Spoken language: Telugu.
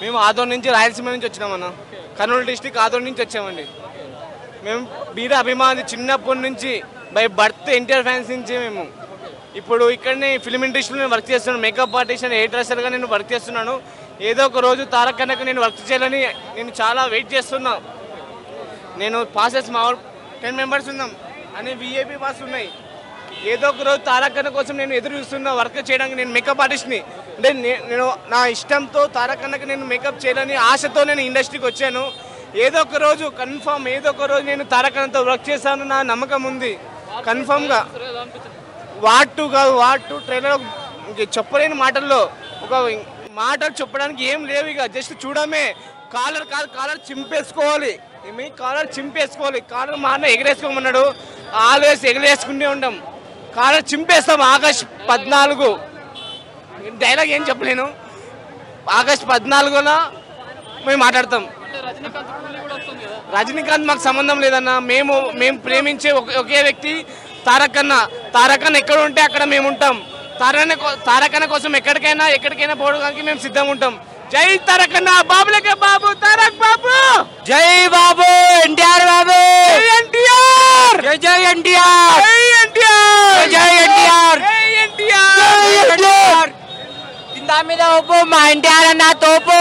మేము ఆదోని నుంచి రాయలసీమ నుంచి వచ్చినామన్న. కర్నూలు డిస్టిక్ ఆదోని నుంచి వచ్చామండి. మేము వీర అభిమాని చిన్నప్పటి నుంచి బై బర్త్ ఎన్టీఆర్ ఫ్యాన్స్ నుంచి. మేము ఇప్పుడు ఇక్కడనే ఫిలిం ఇండస్ట్రీలో నేను వర్క్ చేస్తున్నాను. మేకప్ ఆర్టిస్ట్ అండ్ హెయిర్ డ్రెస్సర్గా నేను వర్క్ చేస్తున్నాను. ఏదో ఒక రోజు తారక్ అన్నకు నేను వర్క్ చేయాలని నేను చాలా వెయిట్ చేస్తున్నా. నేను పాసెస్ మా 10 మెంబర్స్ ఉన్నాం అని విఐపి పాస్ ఉన్నాయి. ఏదో ఒక రోజు తారక్ అన్న కోసం నేను ఎదురు చూస్తున్నా వర్క్ చేయడానికి. నేను మేకప్ ఆర్టిస్ట్ని. అంటే నేను నా ఇష్టంతో తారక్ అన్నకి నేను మేకప్ చేయాలని ఆశతో నేను ఇండస్ట్రీకి వచ్చాను. ఏదో ఒక రోజు కన్ఫామ్ ఏదో ఒక రోజు నేను తారక్ అన్నతో వర్క్ చేశాను. నా నమ్మకం ఉంది కన్ఫామ్గా. వాట్ టూ ట్రైలర్ చెప్పలేని మాటల్లో ఒక మాటలు చెప్పడానికి ఏం లేవు. ఇక జస్ట్ చూడమే. కాలర్ చింపేసుకోవాలి. కాలర్ చింపేసుకోవాలి. కాలర్ మా అన్న ఎగరేసుకోమన్నాడు. ఆల్వేస్ ఎగరేసుకుంటూ ఉంటాం. కాలర్ చింపేస్తాం. ఆగస్ట్ 14 డైలాగ్ ఏం చెప్పలేను. ఆగస్ట్ 14న మేము మాట్లాడతాం. రజనీకాంత్ మాకు సంబంధం లేదన్న. మేము ప్రేమించే ఒకే వ్యక్తి తారక్ అన్న. తారక్ అన్న ఎక్కడ ఉంటే అక్కడ మేము ఉంటాం. తారక్ అన్న కోసం ఎక్కడికైనా పోవడానికి మేము సిద్ధంగా ఉంటాం. జై తారక్ అన్న. బాబులకే బాబు తారక్ బాబు. జై బాబు ఎన్టీఆర్ బాబు. ఎన్టీఆర్. జై ఎన్టీఆర్. జై ఎన్టీఆర్. కింద మీద ఒప్పు మా ఎన్టీఆర్ అన్న తోపు.